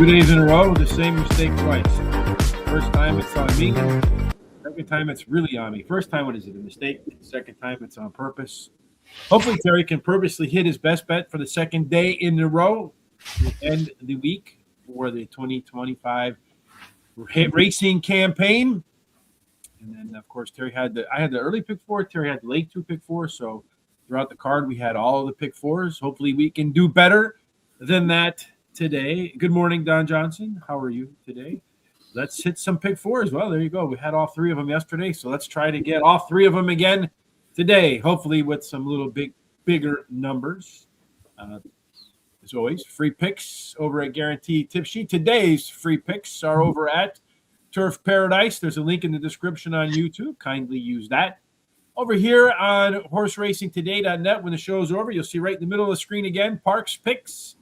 2 days in a row, the same mistake twice. First time it's on me. Second time it's really on me. First time, what is it? A mistake. Second time it's on purpose. Hopefully Terry can purposely hit his best bet for the second day in a row to end the week for the 2025 racing campaign. And then, of course, I had the early pick four. Terry had the late two pick four. So throughout the card, we had all of the pick fours. Hopefully we can do better than that today. Good morning, Don Johnson. How are you today? Let's hit some pick fours. Well, there you go. We had all three of them yesterday. So let's try to get all three of them again today, hopefully with some little bigger numbers. As always, free picks over at Guaranteed Tip Sheet. Today's free picks are over at Turf Paradise. There's a link in the description on YouTube. Kindly use that. Over here on horseracingtoday.net, when the show's over, you'll see right in the middle of the screen again, Parx Picks.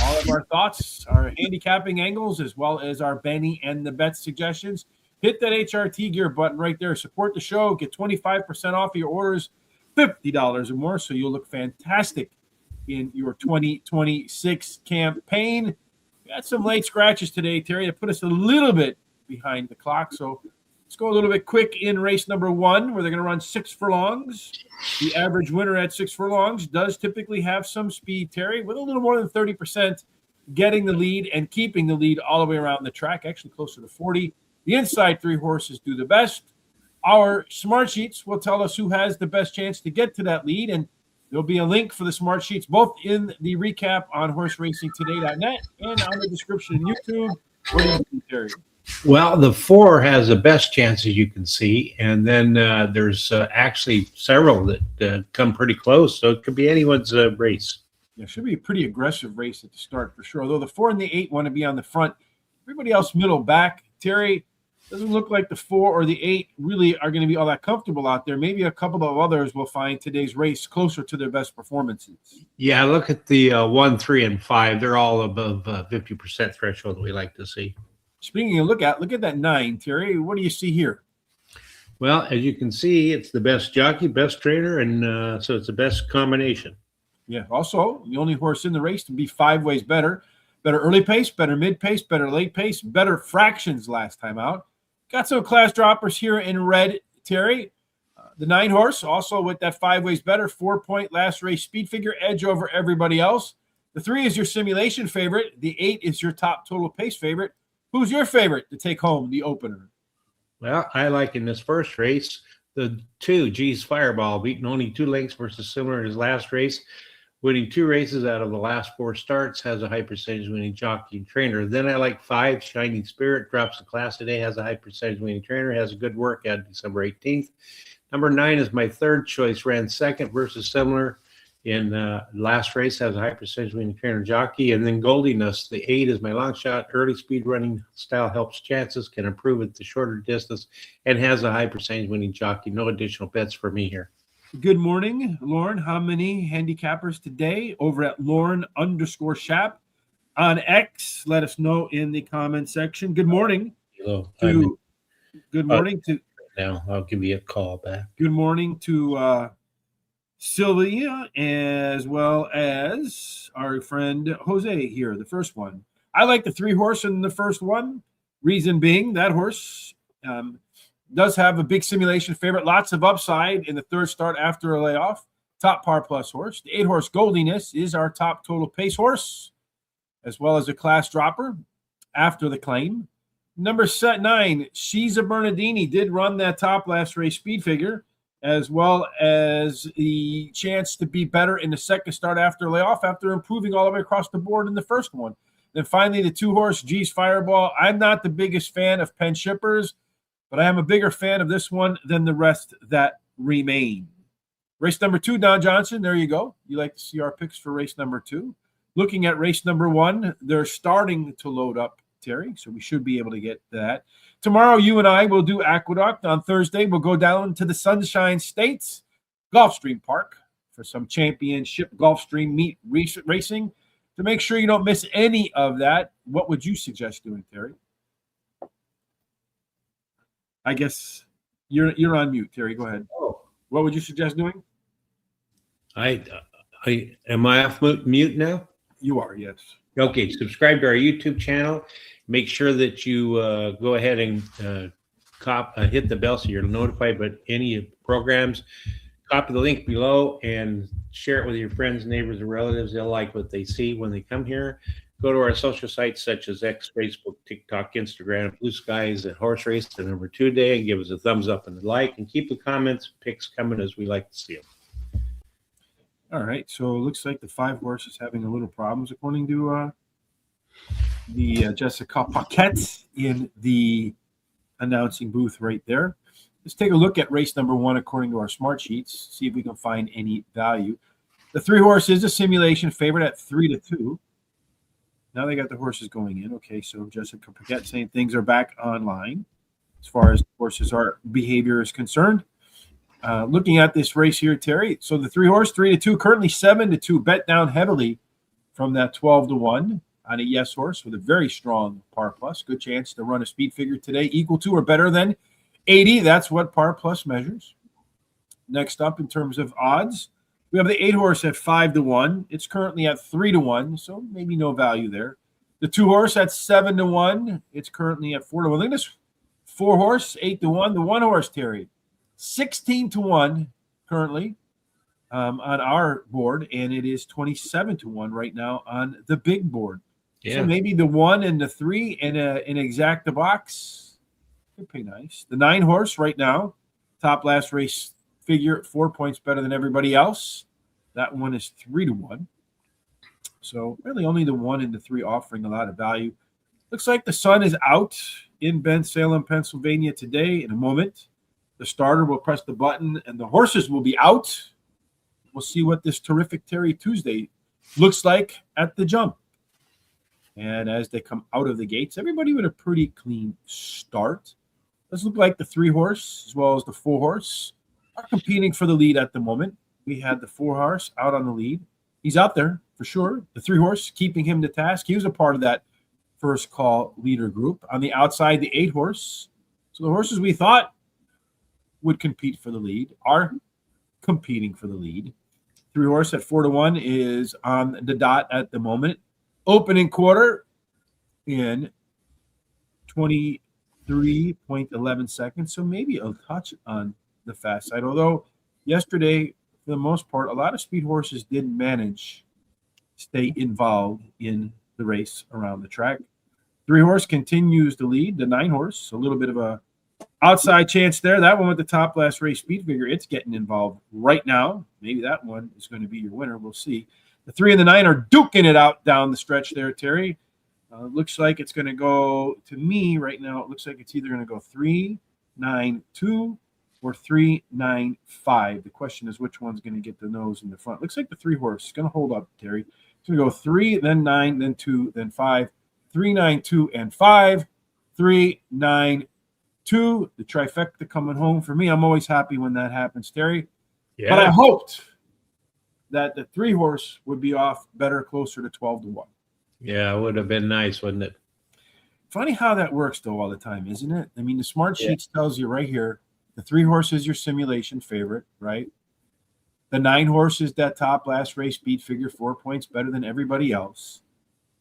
All of our thoughts, our handicapping angles, as well as our Benny and the bet suggestions. Hit that HRT gear button right there. Support the show. Get 25% off your orders, $50 or more, so you'll look fantastic in your 2026 campaign. We got some late scratches today, Terry, that put us a little bit behind the clock. So let's go a little bit quick in race number 1, where they're going to run 6 furlongs. The average winner at 6 furlongs does typically have some speed, Terry, with a little more than 30% getting the lead and keeping the lead all the way around the track, actually closer to 40. The inside 3 horses do the best. Our smart sheets will tell us who has the best chance to get to that lead, and there'll be a link for the smart sheets both in the recap on horseracingtoday.net and on the description on YouTube. What do you think, Terry? Well, the 4 has the best chances you can see, and then there's actually several that come pretty close, so it could be anyone's race. Yeah, it should be a pretty aggressive race at the start for sure, although the 4 and the 8 want to be on the front. Everybody else middle back. Terry, doesn't look like the 4 or the 8 really are going to be all that comfortable out there. Maybe a couple of others will find today's race closer to their best performances. Yeah, look at the 1, 3, and 5. They're all above 50% threshold we like to see. Speaking of look at that 9, Terry. What do you see here? Well, as you can see, it's the best jockey, best trainer, and so it's the best combination. Yeah, also, the only horse in the race to be 5 ways better. Better early pace, better mid pace, better late pace, better fractions last time out. Got some class droppers here in red, Terry. The 9 horse, also with that 5 ways better, 4-point last race speed figure edge over everybody else. The 3 is your simulation favorite. The 8 is your top total pace favorite. Who's your favorite to take home the opener? Well, I like in this first race, the 2, G's Fireball, beating only 2 lengths versus similar in his last race, winning 2 races out of the last 4 starts, has a high percentage winning jockey and trainer. Then I like 5, Shining Spirit, drops the class today, has a high percentage winning trainer, has a good workout December 18th. Number 9 is my third choice, ran second versus similar in last race, has a high percentage winning trainer jockey. And then Goldiness, the 8 is my long shot, early speed running style, helps chances, can improve at the shorter distance, and has a high percentage winning jockey. No additional bets for me here. Good morning, Lauren. How many handicappers today? Over at Lauren_Shap on X. Let us know in the comment section. Good morning. Hello. Good morning to. Now I'll give you a call back. Good morning to Sylvia, as well as our friend Jose here, the first one. I like the 3 horse in the first one. Reason being, that horse does have a big simulation favorite. Lots of upside in the 3rd start after a layoff. Top par plus horse. The 8 horse Goldiness is our top total pace horse, as well as a class dropper after the claim. Number 9, She's a Bernardini, did run that top last race speed figure, as well as the chance to be better in the 2nd start after layoff, after improving all the way across the board in the first one. Then finally, the 2 horse G's Fireball. I'm not the biggest fan of Penn Shippers, but I am a bigger fan of this one than the rest that remain. Race number 2, Don Johnson, there you go. You like to see our picks for race number 2. Looking at race number 1, they're starting to load up, Terry, so we should be able to get that. Tomorrow, you and I will do Aqueduct. On Thursday, we'll go down to the Sunshine States Gulfstream Park for some championship Gulfstream meet racing. To make sure you don't miss any of that, what would you suggest doing, Terry? I guess you're on mute, Terry. Go ahead. Oh. What would you suggest doing? Am I off mute now? You are, yes. Okay, subscribe to our YouTube channel. Make sure that you go ahead and hit the bell so you're notified about any programs. Copy the link below and share it with your friends, neighbors, and relatives. They'll like what they see when they come here. Go to our social sites such as X, Facebook, TikTok, Instagram, Blue Skies, and Horse Race the number 2 day, and give us a thumbs up and a like, and keep the comments, picks coming as we like to see them. All right, so it looks like the 5 horse is having a little problems according to the Jessica Paquette in the announcing booth right there. Let's take a look at race number 1 according to our smart sheets, see if we can find any value. The 3 horse is a simulation favorite at 3-2. Now they got the horses going in. Okay, so Jessica Paquette saying things are back online as far as horses' behavior is concerned. Looking at this race here, Terry. So the 3 horse, 3-2, currently 7-2, bet down heavily from that 12-1 on a yes horse with a very strong par plus. Good chance to run a speed figure today equal to or better than 80. That's what par plus measures. Next up in terms of odds, we have the 8 horse at 5-1. It's currently at 3-1, so maybe no value there. The 2 horse at 7-1. It's currently at 4-1. Look at this 4 horse, 8-1. The 1 horse, Terry, 16-1 currently on our board, and it is 27-1 right now on the big board. Yeah. So maybe the 1 and the 3 and an exacta box could pay nice. The 9 horse right now, top last race figure, 4 points better than everybody else. That one is 3-1. So really only the 1 and the 3 offering a lot of value. Looks like the sun is out in Bensalem, Pennsylvania today. In a moment, the starter will press the button and the horses will be out. We'll see what this terrific Terry Tuesday looks like at the jump. And as they come out of the gates, everybody with a pretty clean start. Does look like the 3 horse as well as the 4 horse are competing for the lead at the moment. We had the 4 horse out on the lead. He's out there for sure. The 3 horse keeping him to task. He was a part of that first call leader group. On the outside, the 8 horse. So the horses we thought would compete for the lead are competing for the lead. 3 horse at 4-1 is on the dot at the moment. Opening quarter in 23.11 seconds. So maybe a touch on the fast side. Although yesterday, for the most part, a lot of speed horses didn't manage to stay involved in the race around the track. 3 horse continues to lead. The 9 horse, a little bit of a outside chance there. That one with the top last race speed figure, it's getting involved right now. Maybe that one is going to be your winner. We'll see. The 3 and the 9 are duking it out down the stretch there, Terry. Looks like it's going to go, to me right now, it looks like it's either going to go 3-9-2 or 3-9-5. The question is which one's going to get the nose in the front. Looks like the 3 horse is going to hold up, Terry. It's going to go 3, then 9, then 2, then 5. 3-9-2 and 5. 3-9-2. The trifecta coming home for me. I'm always happy when that happens, Terry. Yeah. But I hoped that the 3 horse would be off better, closer to 12-1. Yeah, it would have been nice, wouldn't it? Funny how that works, though, all the time, isn't it? I mean, the smart sheets tells you right here, the 3 horse is your simulation favorite, right? The 9 horse is that top last race speed figure, 4 points better than everybody else.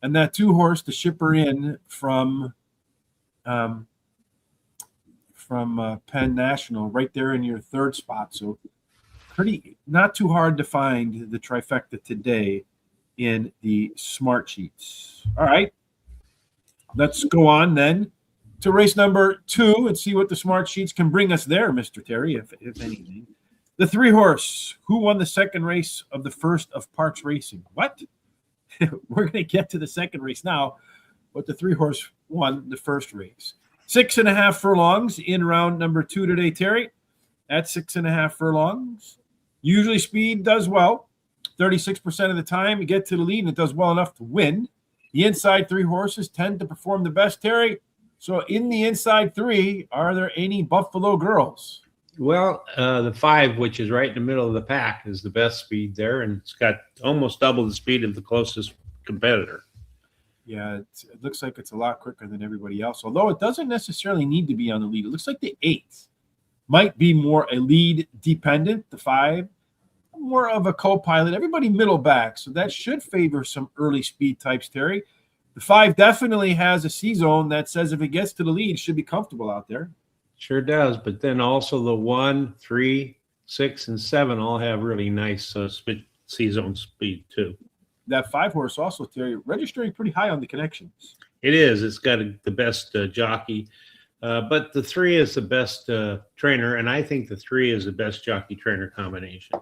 And that 2 horse, the shipper in from Penn National, right there in your 3rd spot. So pretty, not too hard to find the trifecta today in the smart sheets. All right, let's go on then to race number 2 and see what the smart sheets can bring us there, Mr. Terry, if anything. The 3 horse, who won the 2nd race of the first of Parx Racing? What? We're going to get to the 2nd race now, but the 3 horse won the 1st race. 6.5 furlongs in round number 2 today, Terry. At 6.5 furlongs. Usually speed does well. 36% of the time you get to the lead and it does well enough to win. The inside 3 horses tend to perform the best, Terry. So in the inside 3, are there any Buffalo girls? Well, the 5, which is right in the middle of the pack, is the best speed there, and it's got almost double the speed of the closest competitor. Yeah, it looks like it's a lot quicker than everybody else, although it doesn't necessarily need to be on the lead. It looks like the 8 might be more a lead dependent. The 5 more of a co-pilot. Everybody middle back, so that should favor some early speed types, Terry. The 5 definitely has a C-zone that says if it gets to the lead, it should be comfortable out there. Sure does. But then also the 1, 3, 6, and 7 all have really nice C-zone speed too. That 5 horse also, Terry, registering pretty high on the connections. It is. It's got the best jockey. But the 3 is the best trainer, and I think the 3 is the best jockey-trainer combination.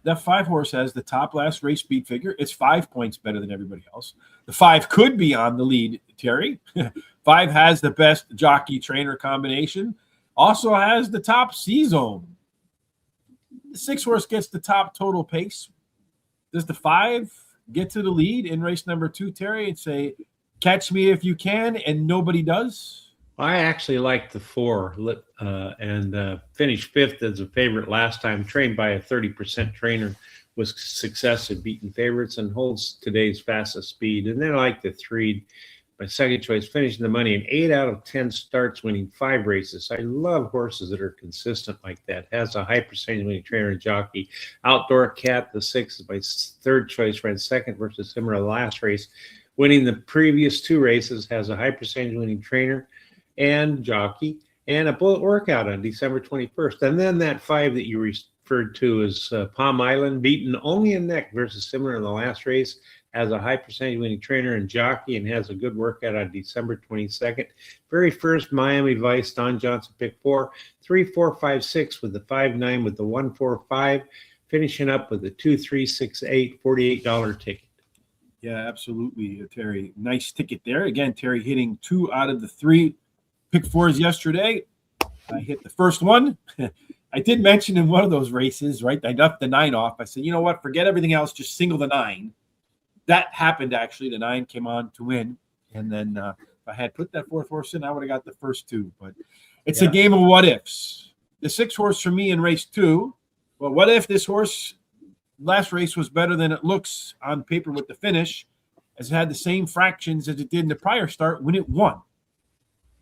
That 5 horse has the top last race speed figure. It's 5 points better than everybody else. The 5 could be on the lead, Terry. 5 has the best jockey-trainer combination. Also has the top C-zone. The 6 horse gets the top total pace. Does the 5 get to the lead in race number 2, Terry, and say, catch me if you can, and nobody does? I actually like the 4 and finished 5th as a favorite last time, trained by a 30% trainer with success at beating favorites and holds today's fastest speed. And then I like the 3, my second choice, finishing the money in 8 out of 10 starts, winning 5 races. I love horses that are consistent like that. Has a high percentage winning trainer and jockey. Outdoor Cat, the 6 is my third choice, ran second versus similar last race, winning the previous 2 races. Has a high percentage winning trainer and jockey, and a bullet workout on December 21st. And then that 5 that you referred to is Palm Island, beaten only in neck versus similar in the last race, has a high percentage winning trainer and jockey, and has a good workout on December 22nd. Very first Miami Vice, Don Johnson pick 4, 3, 4, 5, 6 with the 5, 9 with the 1, 4, 5, finishing up with the 2, 3, 6, 8, $48 ticket. Yeah, absolutely, Terry. Nice ticket there. Again, Terry hitting 2 out of the 3 pick 4s yesterday. I hit the first one. I did mention in one of those races, right? I left the 9 off. I said, you know what? Forget everything else. Just single the 9. That happened, actually. The 9 came on to win. And then if I had put that 4th horse in, I would have got the first 2. But it's a game of what ifs. The 6 horse for me in race 2. Well, what if this horse last race was better than it looks on paper with the finish, as it had the same fractions as it did in the prior start when it won?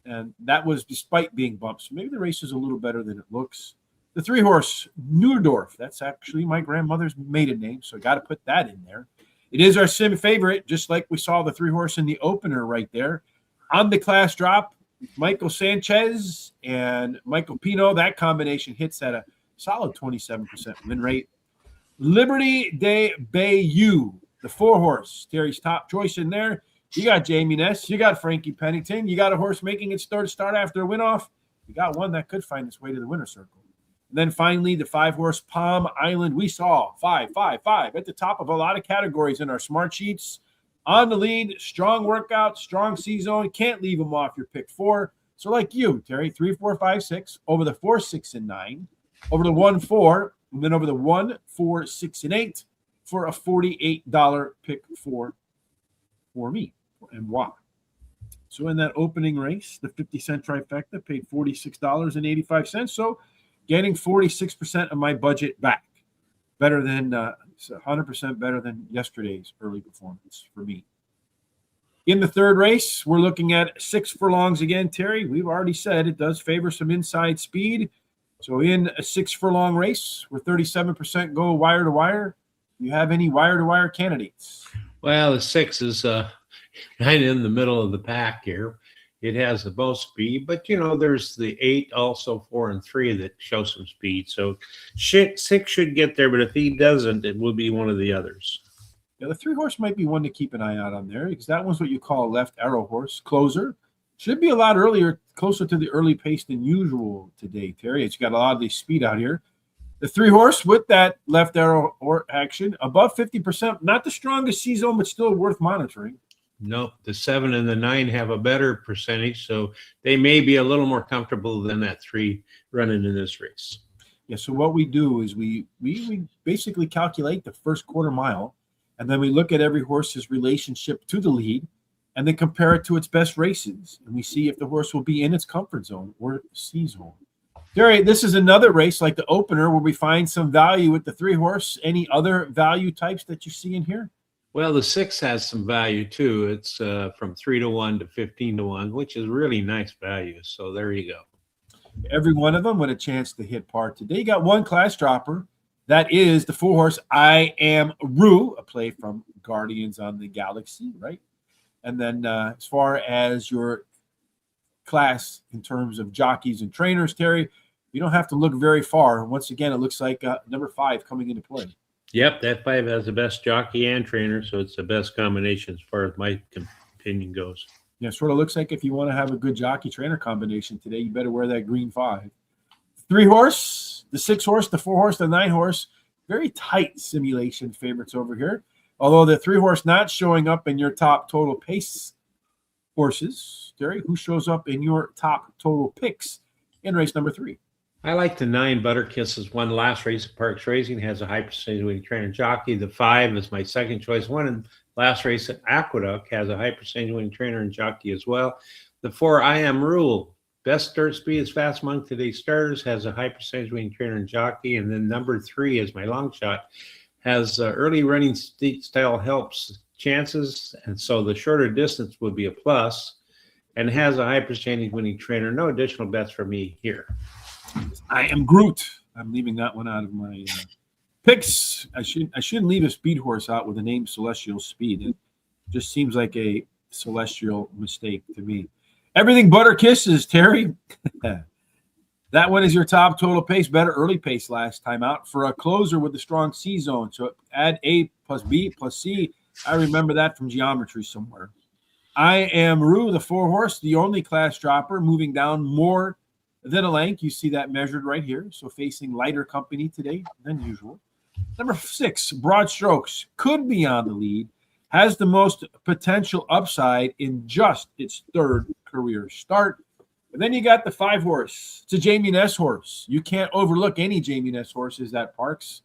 And that was despite being bumped. So maybe the race is a little better than it looks. The 3 horse, Neudorf, that's actually my grandmother's maiden name, so I got to put that in there. It is our sim favorite, just like we saw the 3 horse in the opener right there. On the class drop, Michael Sanchez and Michael Pino, that combination hits at a solid 27% win rate. Liberty de Bayou, the 4 horse, Terry's top choice in there. You got Jamie Ness. You got Frankie Pennington. You got a horse making its third start after a win-off. You got one that could find its way to the winner's circle. And then finally, the 5 horse Palm Island. We saw 5, 5, 5 at the top of a lot of categories in our smart sheets. On the lead, strong workout, strong C-zone. Can't leave them off your pick 4. So like you, Terry, 3, 4, 5, 6, over the 4, 6, and 9, over the 1, 4, and then over the 1, 4, 6, and 8 for a $48 pick 4 for me. And why? So in that opening race, the 50-cent trifecta paid $46.85. So getting 46% of my budget back. Better than 100% better than yesterday's early performance for me. In the third race, we're looking at 6 furlongs again, Terry. We've already said it does favor some inside speed. So in a 6 furlong race, where 37% go wire to wire, do you have any wire to wire candidates? Well, the 6 is kind of in the middle of the pack here. It has the most speed, but there's the 8, also 4 and 3 that show some speed. So 6 should get there, but if he doesn't, it will be one of the others. Yeah, the 3 horse might be one to keep an eye out on there, because that one's what you call a left arrow horse. Closer. Should be a lot earlier, closer to the early pace than usual today, Terry. It's got a lot of the speed out here. The 3 horse with that left arrow or action, above 50%, not the strongest C-zone, but still worth monitoring. Nope, the 7 and the 9 have a better percentage, so they may be a little more comfortable than that 3 running in this race. Yeah, so what we do is we basically calculate the first quarter mile, and then we look at every horse's relationship to the lead, and then compare it to its best races, and we see if the horse will be in its comfort zone or C-zone. Terry, this is another race like the opener where we find some value with the 3 horse. Any other value types that you see in here? Well, the 6 has some value too. It's from 3 to 1 to 15 to 1, which is really nice value. So there you go. Every one of them with a chance to hit par today. You got one class dropper, That is the 4-horse I Am Rue, a play from Guardians on the Galaxy, right? And then as far as your class in terms of jockeys and trainers, Terry, you don't have to look very far. Once again, it looks like number 5 coming into play. Yep, that 5 has the best jockey and trainer, so it's the best combination as far as my opinion goes. Yeah, sort of looks like if you want to have a good jockey trainer combination today, you better wear that green 5. 3-horse, the 6-horse, the 4-horse, the 9-horse, very tight simulation favorites over here. Although the 3-horse not showing up in your top total pace horses. Terry, who shows up in your top total picks in race number 3? I like the 9 Butter Kisses. Won last race at Parx Racing, has a high percentage winning trainer jockey. The 5 is my second choice. Won in last race at Aqueduct, has a high percentage winning trainer and jockey as well. The 4 I Am Rule, best start speed is fast among today's starters, has a high percentage winning trainer and jockey. And then number 3 is my long shot, has early running style helps chances, and so the shorter distance would be a plus, and has a high percentage winning trainer. No additional bets for me here. I Am Groot. I'm leaving that one out of my picks. I shouldn't leave a speed horse out with the name Celestial Speed. It just seems like a celestial mistake to me. Everything Butter Kisses, Terry. That one is your top total pace, better early pace last time out for a closer with the strong C zone. So add A plus B plus C. I remember that from geometry somewhere. I Am Rue, the 4-horse, the only class dropper, moving down more than a length. You see that measured right here. So facing lighter company today than usual. Number 6, Broad Strokes, could be on the lead, has the most potential upside in just its 3rd career start. And then you got the 5-horse. It's a Jamie Ness horse. You can't overlook any Jamie Ness horses at Parx.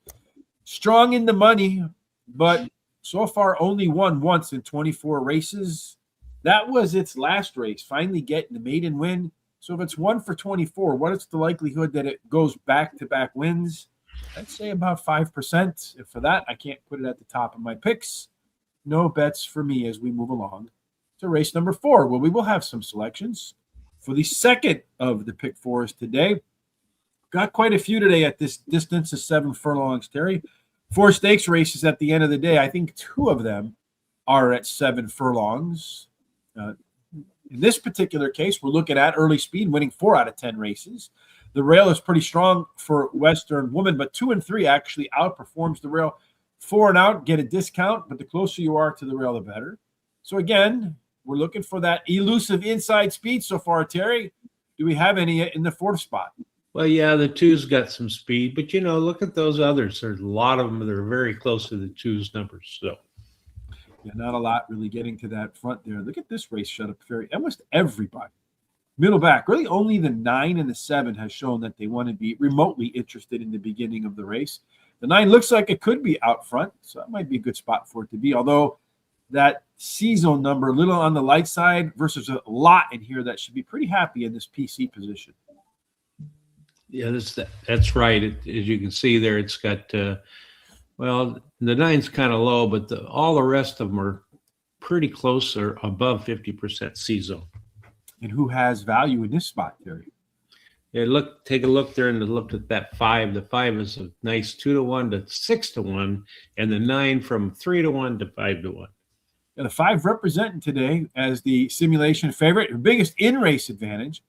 Strong in the money, but so far only won once in 24 races. That was its last race, finally getting the maiden win. So if it's 1 for 24, what is the likelihood that it goes back-to-back wins? I'd say about 5%. If for that, I can't put it at the top of my picks. No bets for me as we move along to race number 4, where we will have some selections for the second of the pick 4s today. Got quite a few today at this distance of 7 furlongs, Terry. 4 stakes races at the end of the day. I think 2 of them are at 7 furlongs. In this particular case, we're looking at early speed winning 4 out of 10 races. The rail is pretty strong for Western Woman, but 2 and 3 actually outperforms the rail. 4 and out, get a discount, but the closer you are to the rail, the better. So again, we're looking for that elusive inside speed so far, Terry. Do we have any in the 4th spot? Well, yeah, the 2's got some speed, but, look at those others. There's a lot of them that are very close to the 2's numbers. So, yeah, not a lot really getting to that front there. Look at this race shut up very almost everybody. Middle back, really only the 9 and the 7 has shown that they want to be remotely interested in the beginning of the race. The 9 looks like it could be out front, so that might be a good spot for it to be. Although that C-zone number, a little on the light side versus a lot in here that should be pretty happy in this PC position. Yeah, that's right. As you can see there, it's got, well, the 9's kind of low, but all the rest of them are pretty close or above 50% C-zone. And who has value in this spot, Terry? Yeah, take a look there and look at that 5. The 5 is a nice 2-1 to 6-1, and the 9 from 3-1 to 5-1. Yeah, the 5 representing today as the simulation favorite, the biggest in-race advantage,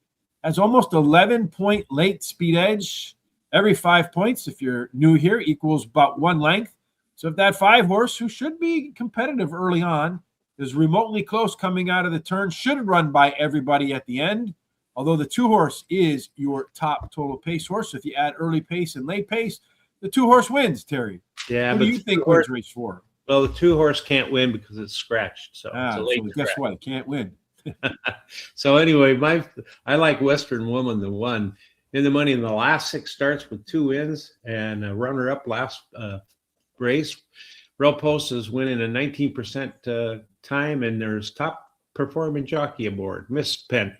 has almost 11-point late speed edge. Every 5 points, if you're new here, equals about 1 length. So if that 5-horse, who should be competitive early on, is remotely close coming out of the turn, should run by everybody at the end. Although the 2-horse is your top total pace horse. So if you add early pace and late pace, the 2-horse wins, Terry. Yeah, what do you think wins race 4? Well, the 2-horse can't win because it's scratched. So, guess what? It can't win. So anyway, I like Western Woman, the 1 in the money in the last 6 starts with 2 wins and a runner-up last race. Rail Post is winning a 19% time, and there's top performing jockey aboard. Miss Pent,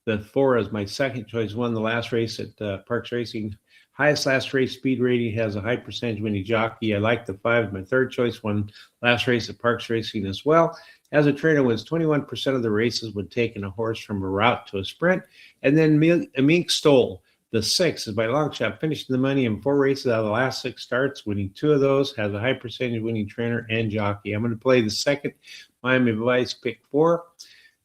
the 4 is my second choice. Won the last race at Parx Racing. Highest last race speed rating, has a high percentage winning jockey. I like the 5, my third choice. Won last race at Parx Racing as well. As a trainer, wins 21% of the races when taking a horse from a route to a sprint. And then Mink Stole, The 6 is by long shot, finishing the money in 4 races out of the last 6 starts, winning 2 of those, has a high percentage winning trainer and jockey. I'm going to play the second Miami Vice pick 4.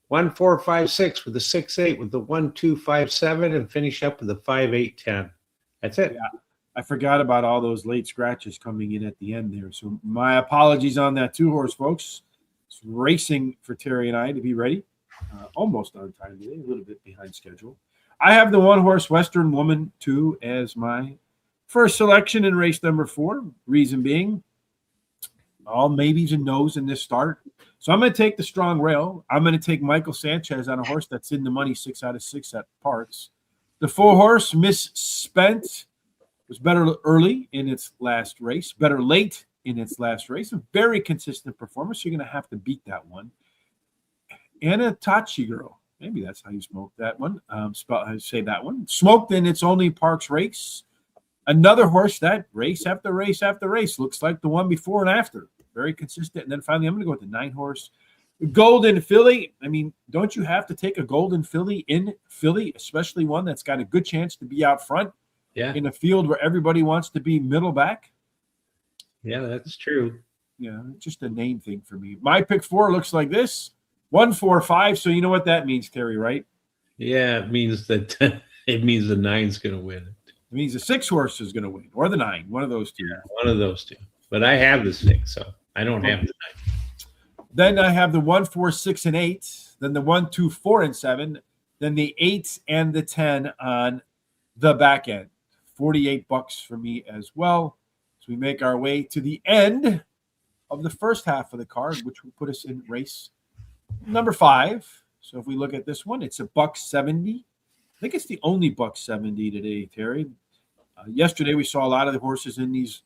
1, 4, 5, 6 with the 6, 8 with the 1, 2, 5, 7, and finish up with the 5, 8, 10. That's it. Yeah, I forgot about all those late scratches coming in at the end there. So my apologies on that 2-horse, folks. It's racing for Terry and I to be ready. Almost on time today, a little bit behind schedule. I have the 1-horse Western Woman 2 as my first selection in race number 4. Reason being, all maybes and no's in this start. So I'm going to take the strong rail. I'm going to take Michael Sanchez on a horse that's in the money 6 out of 6 at Parx. The 4-horse Miss Spent was better early in its last race, better late in its last race. A very consistent performance. You're going to have to beat that one. Anna Tachi Girl. Maybe that's how you smoke that one. Say that one. Smoked in its only Parx race. Another horse that race after race after race looks like the one before and after. Very consistent. And then finally, I'm going to go with the 9-horse Golden Filly. I mean, don't you have to take a Golden Filly in Philly, especially one that's got a good chance to be out front in a field where everybody wants to be middle back? Yeah, that's true. Yeah, just a name thing for me. My pick 4 looks like this. 1, 4, 5. So you know what that means, Terry, right? Yeah, it means that it means the 9's going to win it. It means the 6-horse is going to win, or the 9, one of those two. Yeah, one of those two. But I have the 6, so I don't have the 9. Then I have the 1, 4, 6, and 8. Then the 1, 2, 4, and 7. Then the 8 and the 10 on the back end. $48 for me as well. So we make our way to the end of the first half of the card, which will put us in race number 5. So if we look at this one, it's a $1.70. I think it's the only $1.70 today, Terry. Yesterday we saw a lot of the horses in these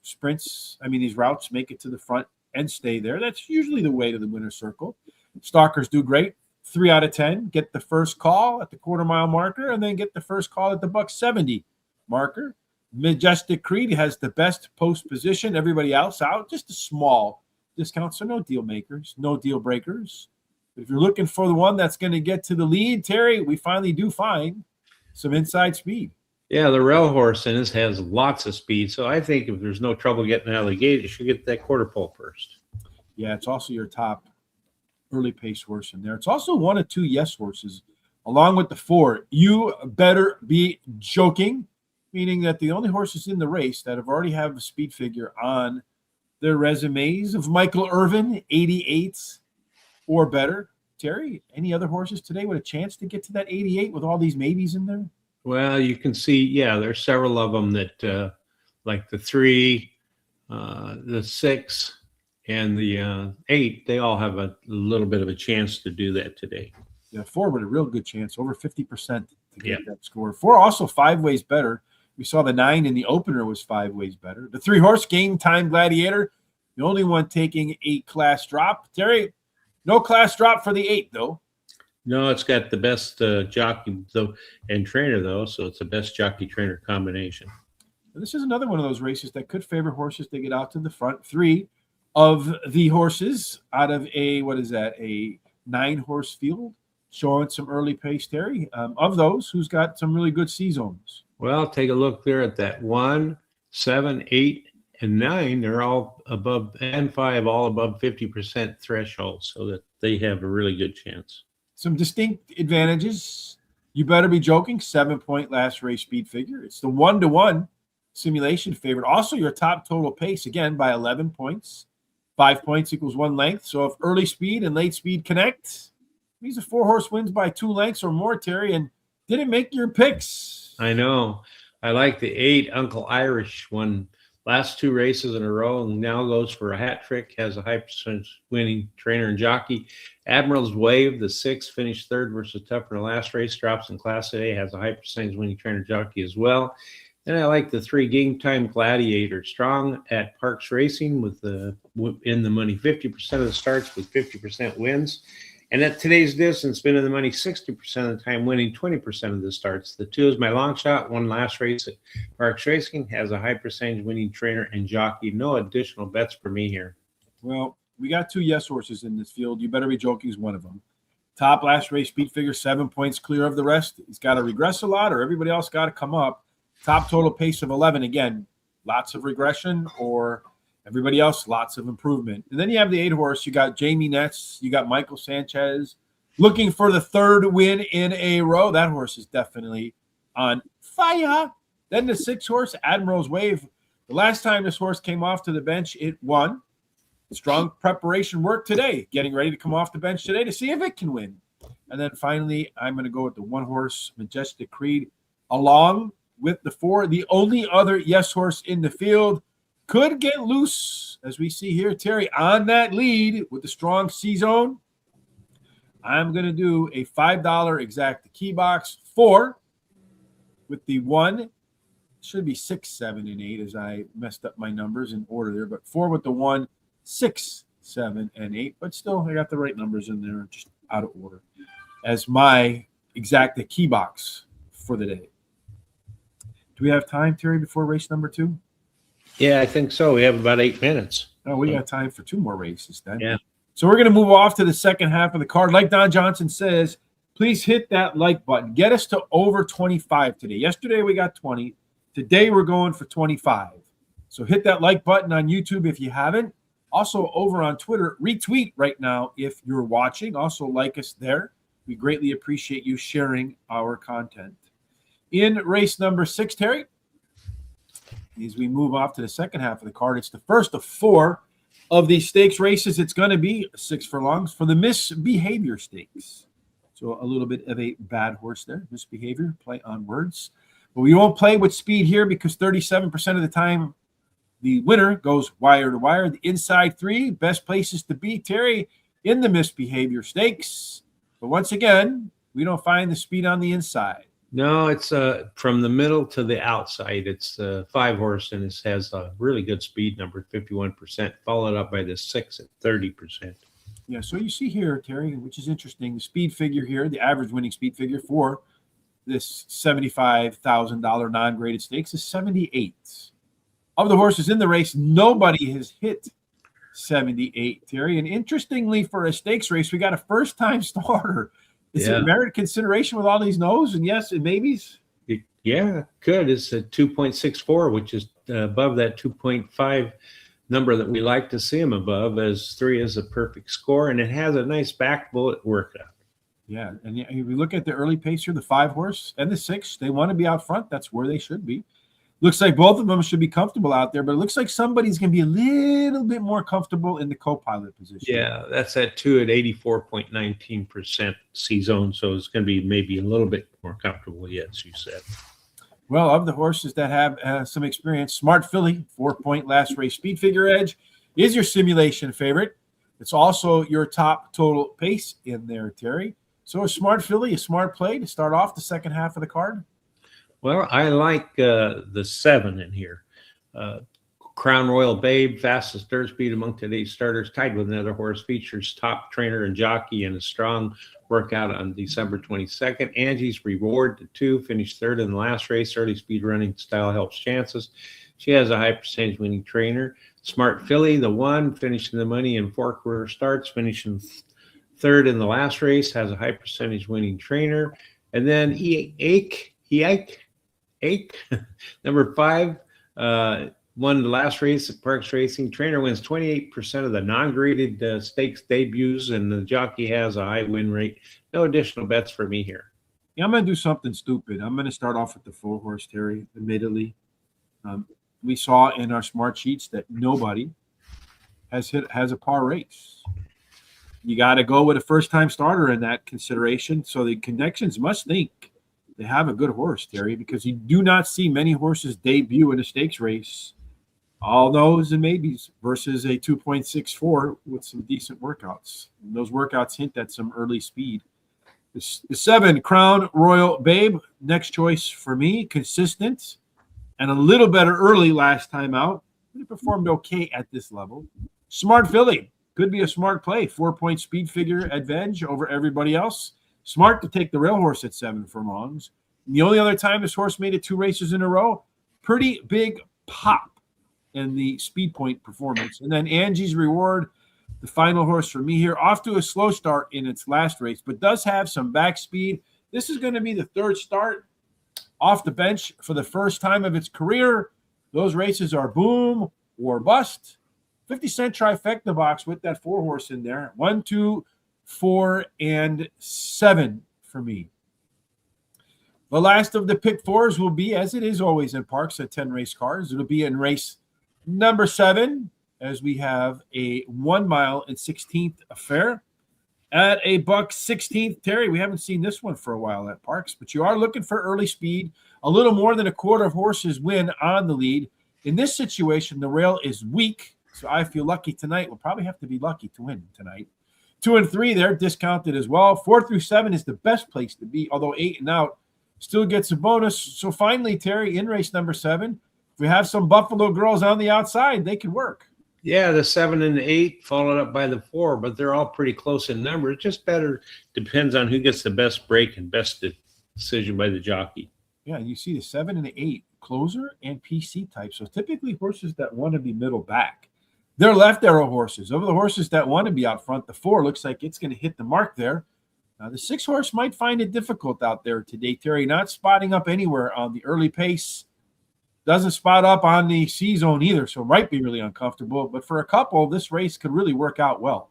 these routes make it to the front and stay there. That's usually the way to the winner's circle. Stalkers do great. 3 out of 10 get the first call at the quarter-mile marker, and then get the first call at the $1.70 marker. Majestic Creed has the best post position. Everybody else out, just a small discount. So no deal makers, no deal breakers. If you're looking for the one that's going to get to the lead, Terry, we finally do find some inside speed. Yeah, the rail horse in this has lots of speed. So I think if there's no trouble getting out of the gate, you should get that quarter pole first. Yeah, it's also your top early pace horse in there. It's also 1 of 2 yes horses, along with the 4. You better be joking, meaning that the only horses in the race that have already have a speed figure on their resumes of Michael Irvin, 88 or better. Terry, any other horses today with a chance to get to that 88 with all these maybes in there? Well, you can see, there's several of them that, like the 3, the 6, and the 8, they all have a little bit of a chance to do that today. Yeah, 4 with a real good chance, over 50% to get that score. 4 also 5 ways better. We saw the 9 in the opener was 5 ways better. The 3-horse Game Time Gladiator, the only one taking a class drop. Terry, no class drop for the 8, though. No, it's got the best jockey and trainer, though, so it's the best jockey-trainer combination. And this is another one of those races that could favor horses to get out to the front. 3 of the horses out of a 9-horse field showing some early pace, Terry. Of those, who's got some really good C-zones? Well, take a look there at that 1, 7, 8, and 9. They're all above, and 5 all above 50% threshold, so that they have a really good chance. Some distinct advantages. You better be joking. 7-point last race speed figure. It's the 1-to-1 simulation favorite. Also, your top total pace, again, by 11 points. 5 points equals 1 length. So if early speed and late speed connect, these are 4-horse wins by 2 lengths or more, Terry, and didn't make your picks. I know. I like the 8. Uncle Irish won last 2 races in a row and now goes for a hat trick, has a high percentage winning trainer and jockey. Admiral's Wave, the 6, finished 3rd versus Tougher in the last race, drops in class today, has a high percentage winning trainer jockey as well. Then I like the 3 Game Time Gladiator, strong at Parx Racing with in the money 50% of the starts with 50% wins. And at today's distance, been in the money 60% of the time, winning 20% of the starts. The 2 is my long shot, won last race at Parx Racing, has a high percentage winning trainer and jockey. No additional bets for me here. Well, we got 2 yes horses in this field. You better be joking is one of them. Top last race speed figure, 7 points clear of the rest. He's got to regress a lot or everybody else got to come up. Top total pace of 11. Again, lots of regression, or everybody else, lots of improvement. And then you have the 8 horse. You got Jamie Ness. You got Michael Sanchez looking for the 3rd win in a row. That horse is definitely on fire. Then the 6 horse, Admiral's Wave. The last time this horse came off to the bench, it won. Strong preparation work today, getting ready to come off the bench today to see if it can win. And then finally, I'm going to go with the 1 horse, Majestic Creed, along with the 4. The only other yes horse in the field could get loose, as we see here, Terry, on that lead with the strong C-zone. I'm going to do a $5 exact key box, 4 with the 1. Should be 6, 7, and 8 as I messed up my numbers in order there, but 4 with the 1, 6, 7, and 8. But still, I got the right numbers in there, just out of order, as my exact key box for the day. Do we have time, Terry, before race number 2? Yeah, I think so. We have about 8 minutes. Oh, we got time for 2 more races then. Yeah. So we're going to move off to the second half of the card. Like Don Johnson says, please hit that like button. Get us to over 25 today. Yesterday we got 20. Today we're going for 25. So hit that like button on YouTube if you haven't. Also over on Twitter, retweet right now if you're watching. Also like us there. We greatly appreciate you sharing our content. In race number 6, Terry, as we move off to the second half of the card, it's the first of 4 of these stakes races. It's going to be 6 furlongs for the Misbehavior Stakes. So a little bit of a bad horse there. Misbehavior, play on words. But we won't play with speed here because 37% of the time the winner goes wire to wire. The inside 3, best places to be, Terry, in the Misbehavior Stakes. But once again, we don't find the speed on the inside. No, it's from the middle to the outside. It's 5 horse, and it has a really good speed number, 51%, followed up by the 6 at 30%. Yeah, so you see here, Terry, which is interesting, the speed figure here, the average winning speed figure for this $75,000 non-graded stakes is 78. Of the horses in the race, nobody has hit 78, Terry. And interestingly, for a stakes race, we got a first-time starter. Is it merit consideration with all these no's and yes and maybes? Yeah, good. It's a 2.64, which is above that 2.5 number that we like to see them above, as 3 is a perfect score, and it has a nice back bullet workout. Yeah, and if we look at the early pace here, the 5 horse and the 6, they want to be out front. That's where they should be. Looks like both of them should be comfortable out there, but it looks like somebody's going to be a little bit more comfortable in the co-pilot position. Yeah, that's at 2 at 84.19% C-zone, so it's going to be maybe a little bit more comfortable, yes, you said. Well, of the horses that have some experience, Smart Filly, 4-point last race speed figure edge, is your simulation favorite. It's also your top total pace in there, Terry. So is Smart Filly a smart play to start off the second half of the card? Well, I like the 7 in here. Crown Royal Babe, fastest dirt speed among today's starters, tied with another horse, features top trainer and jockey in a strong workout on December 22nd. Angie's Reward, the 2, finished 3rd in the last race. Early speed running style helps chances. She has a high percentage winning trainer. Smart Filly, the 1, finishing the money in 4 career starts, finishing 3rd in the last race, has a high percentage winning trainer. And then Ake, number 5, won the last race at Parx Racing. Trainer wins 28% of the non-graded stakes debuts, and the jockey has a high win rate. No additional bets for me here. Yeah, I'm going to do something stupid. I'm going to start off with the 4 horse, Terry, admittedly. We saw in our smart sheets that nobody has a par race. You got to go with a first-time starter in that consideration. So the connections must think they have a good horse, Terry, because you do not see many horses debut in a stakes race, all no's and maybes, versus a 2.64 with some decent workouts. And those workouts hint at some early speed. The 7, Crown Royal Babe, next choice for me, consistent and a little better early last time out. It performed okay at this level. Smart Filly could be a smart play, 4-point speed figure advantage over everybody else. Smart to take the rail horse at 7 furlongs. And the only other time this horse made it 2 races in a row, pretty big pop in the speed point performance. And then Angie's Reward, the final horse for me here, off to a slow start in its last race, but does have some back speed. This is going to be the 3rd start off the bench for the first time of its career. Those races are boom or bust. 50-cent trifecta box with that 4-horse in there. 1, 2, 4, and 7 for me. The last of the pick fours will be, as it is always in Parx at 10 race cars, it'll be in race number 7, as we have a 1 mile and 16th affair at a $1.16. Terry, we haven't seen this one for a while at Parx, but you are looking for early speed. A little more than a quarter of horses win on the lead. In this situation, the rail is weak, so I feel lucky tonight. We'll probably have to be lucky to win tonight. 2 and 3, they're discounted as well. 4 through 7 is the best place to be, although 8 and out still gets a bonus. So finally, Terry, in race number 7, if we have some Buffalo girls on the outside, they can work. Yeah, the 7 and the 8 followed up by the 4, but they're all pretty close in number. It just better depends on who gets the best break and best decision by the jockey. Yeah, you see the 7 and the 8, closer and PC type. So typically horses that want to be middle back. They're left arrow horses. Over the horses that want to be out front, the 4 looks like it's going to hit the mark there. Now, the 6 horse might find it difficult out there today, Terry, not spotting up anywhere on the early pace. Doesn't spot up on the C zone either, so might be really uncomfortable. But for a couple, this race could really work out well.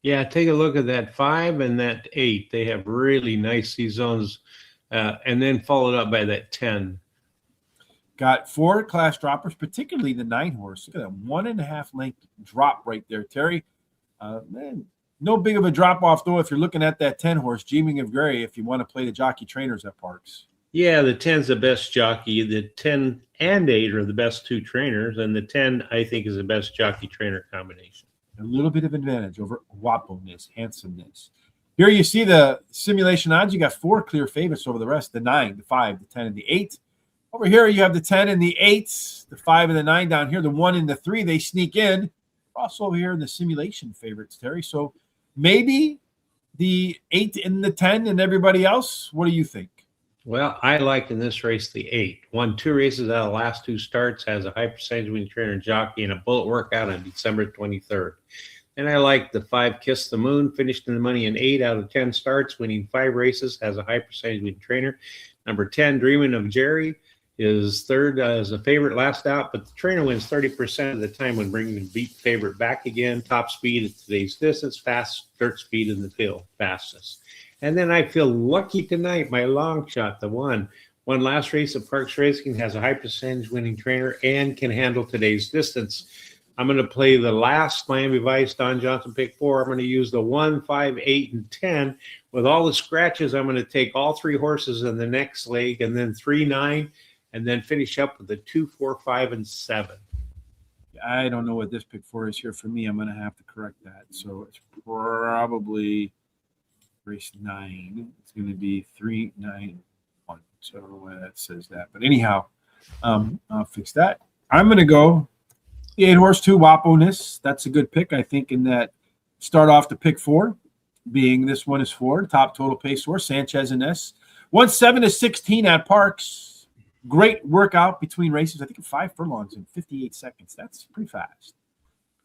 Yeah, take a look at that 5 and that 8. They have really nice C zones, and then followed up by that 10. Got 4 class droppers, particularly the 9 horse. Look at that 1.5 length drop right there, Terry. Man, no big of a drop off, though, if you're looking at that 10 horse, Dreaming of Gray, if you want to play the jockey trainers at Parx. Yeah, the 10's the best jockey. The 10 and 8 are the best 2 trainers, and the 10, I think, is the best jockey-trainer combination. A little bit of advantage over guapo-ness, handsomeness. Here you see the simulation odds. You got 4 clear favorites over the rest, the 9, the 5, the 10, and the 8. Over here, you have the 10 and the 8, the 5 and the 9 down here, the 1 and the 3. They sneak in. Also over here in the simulation favorites, Terry. So maybe the 8 and the 10 and everybody else. What do you think? Well, I like in this race the 8. Won 2 races out of the last 2 starts, has a high percentage winning trainer and jockey, and a bullet workout on December 23rd. And I like the 5 Kiss the Moon, finished in the money in 8 out of 10 starts, winning 5 races, has a high percentage winning trainer. Number 10, Dreaming of Jerry, is third as a favorite last out, but the trainer wins 30% of the time when bringing the beat favorite back again. Top speed at today's distance, fast dirt speed in the field, fastest. And then I feel lucky tonight, my long shot, the one last race at Parx Racing, has a high percentage winning trainer and can handle today's distance. I'm going to play the last Miami Vice, Don Johnson pick 4. I'm going to use the 1, 5, 8, and 10. With all the scratches, I'm going to take all 3 horses in the next leg, and then 3, 9, and then finish up with the 2, 4, 5, and 7. I don't know what this pick 4 is here for me. I'm going to have to correct that. So it's probably race 9. It's going to be 3, 9, 1. So that says that. But anyhow, I'll fix that. I'm going to go the 8 horse 2 Wapo-ness. That's a good pick, I think, in that start off the pick 4, being this one is 4. Top total pace horse, Sanchez and S. 1/7-16 at Parx. Great workout between races. I think 5 furlongs in 58 seconds. That's pretty fast.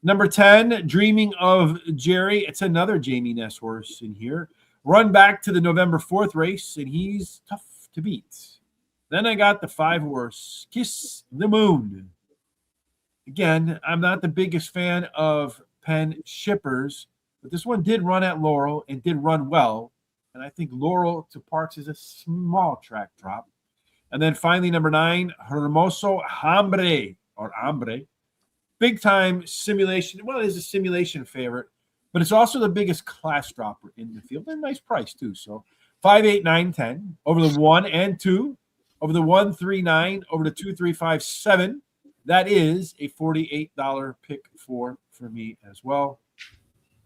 Number 10, Dreaming of Jerry. It's another Jamie Ness horse in here. Run back to the November 4th race, and he's tough to beat. Then I got the 5 horse, Kiss the Moon. Again, I'm not the biggest fan of Penn Shippers, but this one did run at Laurel and did run well. And I think Laurel to Parx is a small track drop. And then finally, number 9, Hermoso Hambre, or Hambre. Big time simulation. Well, it is a simulation favorite, but it's also the biggest class dropper in the field. And a nice price, too. So 5, 8, 9, 10 over the 1 and 2, over the 1, 3, 9, over the 2, 3, 5, 7. That is a $48 pick 4 for me as well.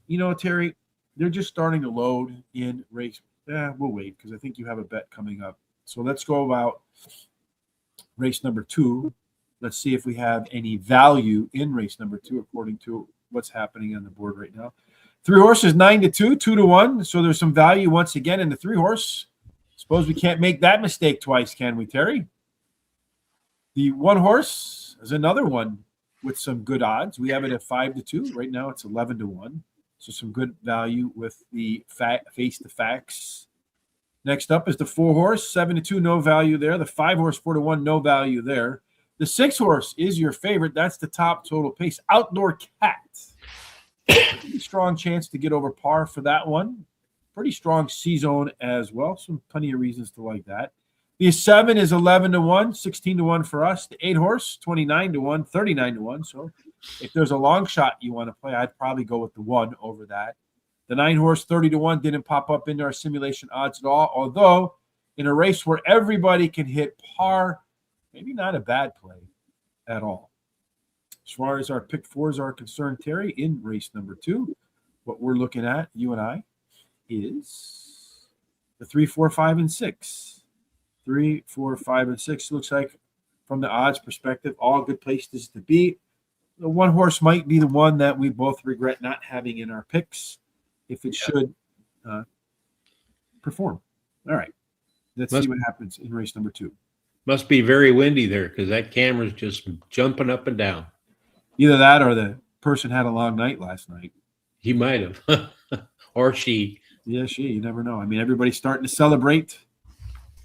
You know, Terry, they're just starting to load in race. We'll wait because I think you have a bet coming up. So let's go about race number 2. Let's see if we have any value in race number 2 according to what's happening on the board right now. 3 horses, 9-2, 2-1. So there's some value once again in the 3 horse. Suppose we can't make that mistake twice, can we, Terry? The 1 horse is another one with some good odds. We have it at 5-2. Right now it's 11-1. So some good value with the face the facts Next up is the 4-horse, 7-2, no value there. The 5-horse, 4-1, no value there. The 6-horse is your favorite. That's the top total pace. Outdoor Cat. Pretty strong chance to get over par for that one. Pretty strong C-zone as well. Some plenty of reasons to like that. The 7 is 11-1, 16-1 for us. The 8-horse, 29-1, 39-1. So if there's a long shot you want to play, I'd probably go with the 1 over that. The 9-horse, 30-1, didn't pop up into our simulation odds at all. Although in a race where everybody can hit par, maybe not a bad play at all. As far as our pick fours are concerned, Terry, in race number 2, what we're looking at, you and I, is the 3, 4, 5, and 6. 3, 4, 5, and 6 looks like, from the odds perspective, all good places to be. The 1 horse might be the one that we both regret not having in our picks if it should perform. All right. Let's see what happens in race number 2. Must be very windy there because that camera's just jumping up and down. Either that or the person had a long night last night. He might have. Or she. Yeah, she. You never know. I mean, everybody's starting to celebrate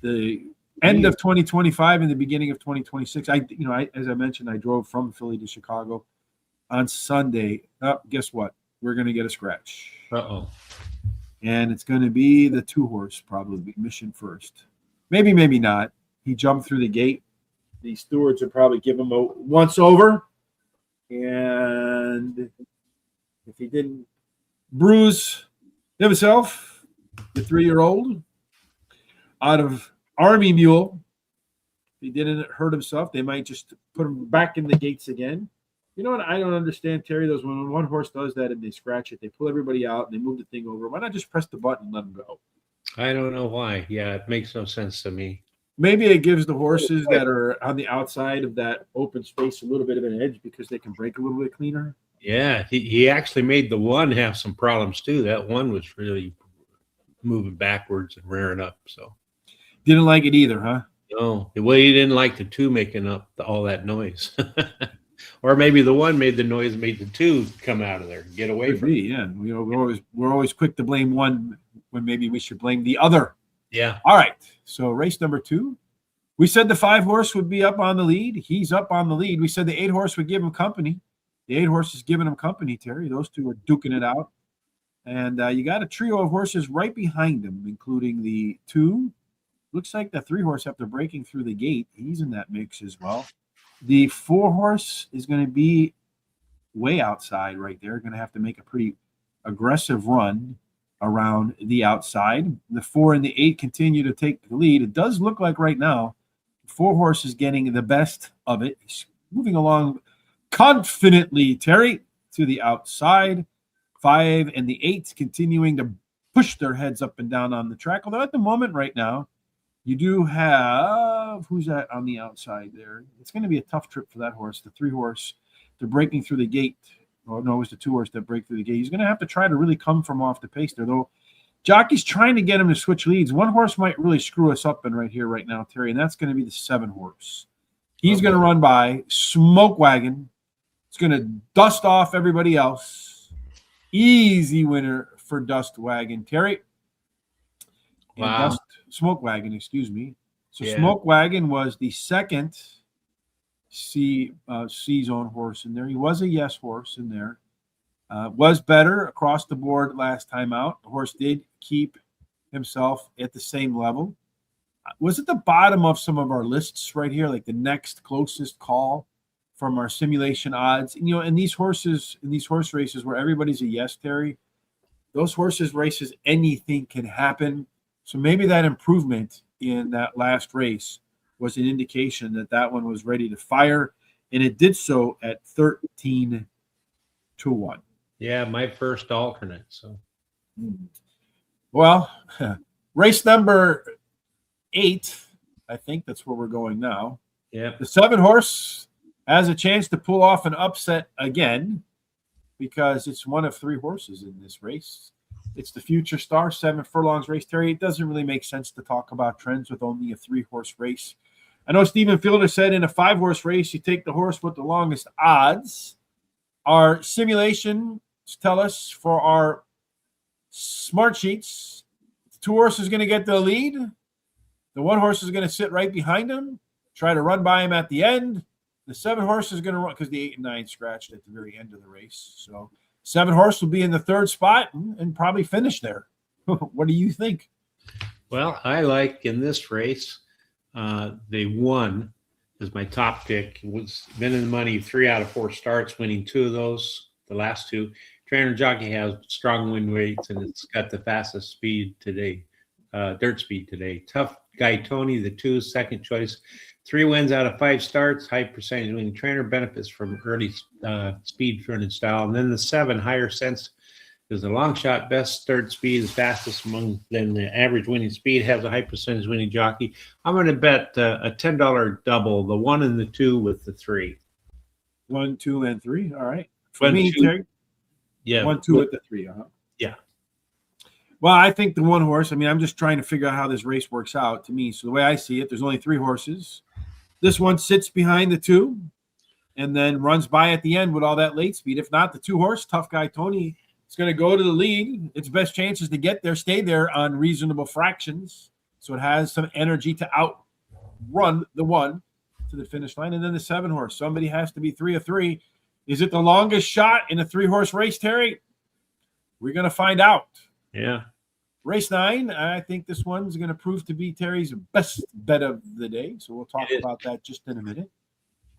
the end of 2025 and the beginning of 2026. As I mentioned, I drove from Philly to Chicago on Sunday. Oh, guess what? We're going to get a scratch. Uh-oh. And it's going to be the 2-horse, probably, Mission First. Maybe not. He jumped through the gate. The stewards would probably give him a once over. And if he didn't bruise himself, the 3-year-old, out of Army Mule, if he didn't hurt himself, they might just put him back in the gates again. You know what I don't understand, Terry? Those when 1 horse does that and they scratch it, they pull everybody out and they move the thing over. Why not just press the button and let them go? I don't know why. Yeah, it makes no sense to me. Maybe it gives the horses that are on the outside of that open space a little bit of an edge because they can break a little bit cleaner. Yeah, he actually made the 1 have some problems too. That 1 was really moving backwards and rearing up. So didn't like it either, huh? No, well, he didn't like the 2 making up all that noise. Or maybe the 1 made the noise, made the 2 come out of there, get away from it. Yeah, we're always quick to blame one when maybe we should blame the other. Yeah. All right. So race number 2, we said the 5-horse would be up on the lead. He's up on the lead. We said the 8-horse would give him company. The 8-horse is giving him company, Terry. Those 2 are duking it out. And you got a trio of horses right behind him, including the 2. Looks like the 3-horse, after breaking through the gate, he's in that mix as well. The 4-horse is going to be way outside right there. Going to have to make a pretty aggressive run around the outside. The 4 and the 8 continue to take the lead. It does look like right now the 4-horse is getting the best of it. He's moving along confidently, Terry, to the outside. 5 and the 8 continuing to push their heads up and down on the track. Although at the moment right now, you do have, who's that on the outside there? It's going to be a tough trip for that horse. The 3-horse, they're breaking through the gate. Oh, no, it was the 2-horse that break through the gate. He's going to have to try to really come from off the pace there, though. Jockey's trying to get him to switch leads. 1 horse might really screw us up in right here, right now, Terry, and that's going to be the 7-horse. He's going to run by Smoke Wagon. It's going to dust off everybody else. Easy winner for Dust Wagon, Terry. Wow. Smoke Wagon, excuse me. So Yeah. Smoke Wagon was the second C-zone horse in there. He was a yes horse in there. Was better across the board last time out. The horse did keep himself at the same level. Was at the bottom of some of our lists right here, like the next closest call from our simulation odds. And, in these horses, in these horse races where everybody's a yes, Terry, those horses races, anything can happen. So maybe that improvement in that last race was an indication that that one was ready to fire, and it did so at 13-1. Yeah, my first alternate. So, well, race number 8, I think that's where we're going now. yeah, The 7-horse has a chance to pull off an upset again because it's one of 3 horses in this race. It's the Future Star 7 furlongs race, Terry. It doesn't really make sense to talk about trends with only a 3-horse race. I know Stephen Fielder said in a 5-horse race, you take the horse with the longest odds. Our simulations tell us for our smart sheets, two horses going to get the lead. The one horse is going to sit right behind him, try to run by him at the end. The 7 horse is going to run because the 8 and 9 scratched at the very end of the race. So 7 horse will be in the 3rd spot and probably finish there. What do you think? Well, I like in this race, they won as my top pick. It was been in the money 3 out of 4 starts, winning 2 of those, the last 2. Trainer Jockey has strong win rates, and it's got the fastest speed today, dirt speed today. Tough Guy Tony, the 2, second choice. 3 wins out of 5 starts, high percentage winning trainer, benefits from early speed running style. And then the 7, Higher Sense, is the long shot, best start speed, is fastest than the average winning speed, has a high percentage winning jockey. I'm going to bet a $10 double, the 1 and the 2 with the 3. 1, 2, and 3. All right. For 1, me, 2, Terry, yeah, 1, 2 with the 3. Yeah. Well, I think the 1 horse, I'm just trying to figure out how this race works out to me. So the way I see it, there's only 3 horses. This one sits behind the 2 and then runs by at the end with all that late speed. If not, the 2 horse, Tough Guy Tony, is going to go to the lead. Its best chances to get there, stay there on reasonable fractions. So it has some energy to outrun the 1 to the finish line. And then the 7 horse, somebody has to be 3 of 3. Is it the longest shot in a 3-horse race, Terry? We're going to find out. Yeah. Race 9, I think this one's going to prove to be Terry's best bet of the day. So we'll talk about that just in a minute.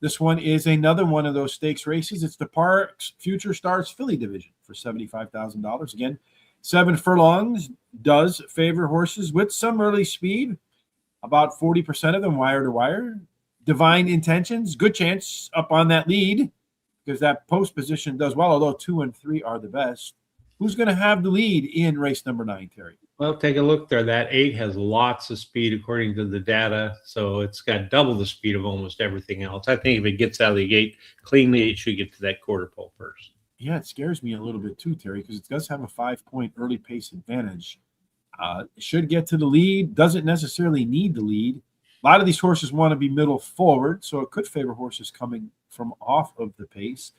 This one is another one of those stakes races. It's the Parx Future Stars Filly Division for $75,000. Again, 7 furlongs does favor horses with some early speed. About 40% of them wire to wire. Divine Intentions, good chance up on that lead because that post position does well, although 2 and 3 are the best. Who's going to have the lead in race number 9, Terry? Well, take a look there. That 8 has lots of speed according to the data, so it's got double the speed of almost everything else. I think if it gets out of the gate cleanly, it should get to that quarter pole first. Yeah, it scares me a little bit too, Terry, because it does have a 5-point early pace advantage. It should get to the lead, doesn't necessarily need the lead. A lot of these horses want to be middle forward, so it could favor horses coming from off of the pace.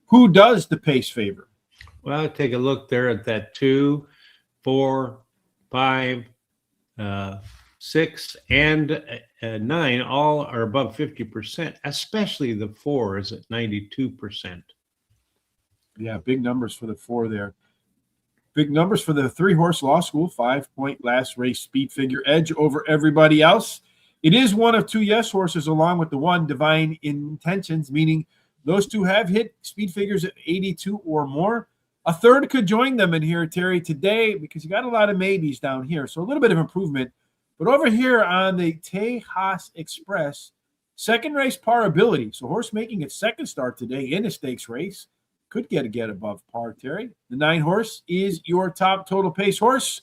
Who does the pace favor? Well, take a look there at that 2, 4, 5, 6, and 9. All are above 50%, especially the 4 is at 92%. Yeah, big numbers for the 4 there. Big numbers for the 3-horse Law School, 5-point last race speed figure edge over everybody else. It is one of 2 yes horses along with the 1 Divine Intentions, meaning those 2 have hit speed figures at 82 or more. A third could join them in here, Terry, today because you got a lot of maybes down here. So a little bit of improvement. But over here on the Tejas Express, second race par ability. So horse making its second start today in a stakes race. Could get above par, Terry. The 9 horse is your top total pace horse.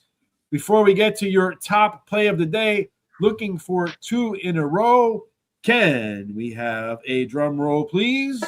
Before we get to your top play of the day, looking for 2 in a row. Can we have a drum roll, please?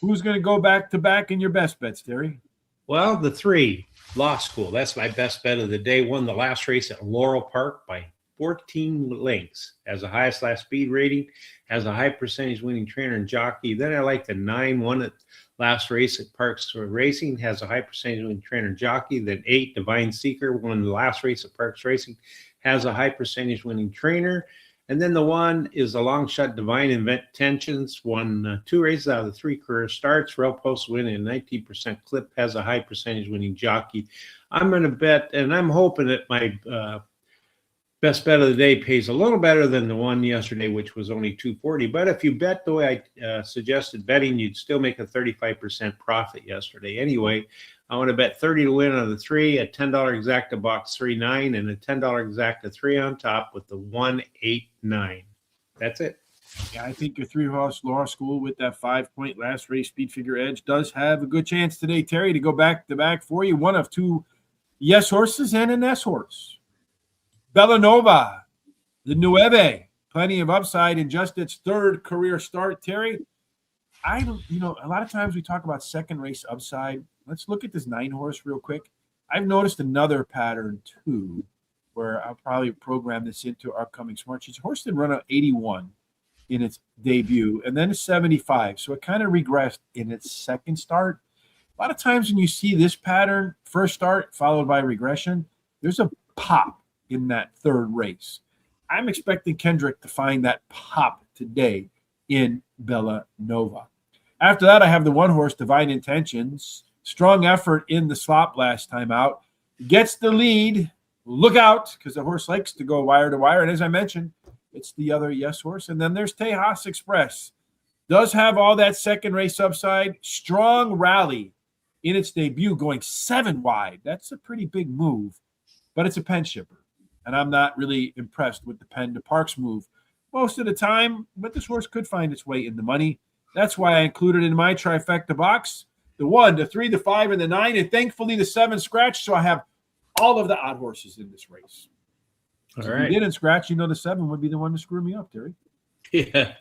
Who's going to go back-to-back in your best bets, Terry? Well, the 3, Law School. That's my best bet of the day. Won the last race at Laurel Park by 14 lengths. Has the highest last speed rating. Has a high percentage winning trainer and jockey. Then I like the 9, won at last race at Parx Racing. Has a high percentage winning trainer and jockey. Then 8, Divine Seeker, won the last race at Parx Racing. Has a high percentage winning trainer. And then the 1 is a long shot Divine Intentions, won 2 races out of the 3 career starts. Rail post win in 19% clip, has a high percentage winning jockey. I'm going to bet, and I'm hoping that my best bet of the day pays a little better than the one yesterday, which was only $240. But if you bet the way I suggested betting, you'd still make a 35% profit yesterday. Anyway, I want to bet 30 to win on the 3, a $10 exacta box 3-9, and a $10 exacta 3 on top with the 1-8-9. That's it. Yeah, I think your 3-horse Law School with that 5-point last race speed figure edge does have a good chance today, Terry, to go back-to-back for you. One of 2 yes horses and an S horse. Bellanova, the Nueve, plenty of upside in just its 3rd career start, Terry. A lot of times we talk about second race upside. Let's look at this 9-horse real quick. I've noticed another pattern too, where I'll probably program this into our upcoming smart sheets. Horse did run out 81 in its debut, and then a 75. So it kind of regressed in its second start. A lot of times when you see this pattern, first start followed by regression, there's a pop in that third race. I'm expecting Kendrick to find that pop today in Bella Nova. After that, I have the one horse, Divine Intentions. Strong effort in the slop last time out. Gets the lead. Look out, because the horse likes to go wire to wire. And as I mentioned, it's the other yes horse. And then there's Tejas Express. Does have all that second race upside. Strong rally in its debut, going 7 wide. That's a pretty big move, but it's a pen shipper. And I'm not really impressed with the pen to Parx move most of the time, but this horse could find its way in the money. That's why I included in my trifecta box the 1, the 3, the 5, and the 9, and thankfully the 7 scratch. So I have all of the odd horses in this race. All If right. you didn't scratch, the 7 would be the one to screw me up, Terry. Yeah.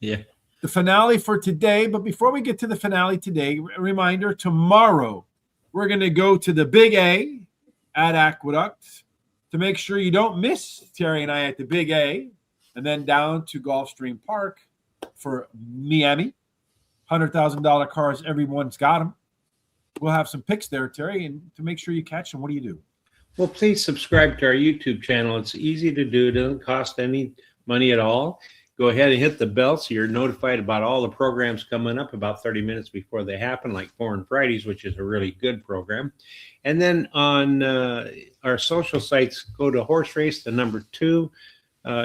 Yeah. The finale for today. But before we get to the finale today, a reminder, tomorrow we're going to go to the Big A at Aqueduct to make sure you don't miss Terry and I at the Big A, and then down to Gulfstream Park for Miami. $100,000 cars, everyone's got them. We'll have some picks there, Terry, and to make sure you catch them, what do you do? Well, please subscribe to our YouTube channel. It's easy to do. It doesn't cost any money at all. Go ahead and hit the bell so you're notified about all the programs coming up about 30 minutes before they happen, like Foreign Fridays, which is a really good program. And then on our social sites, go to Horse Race, the number 2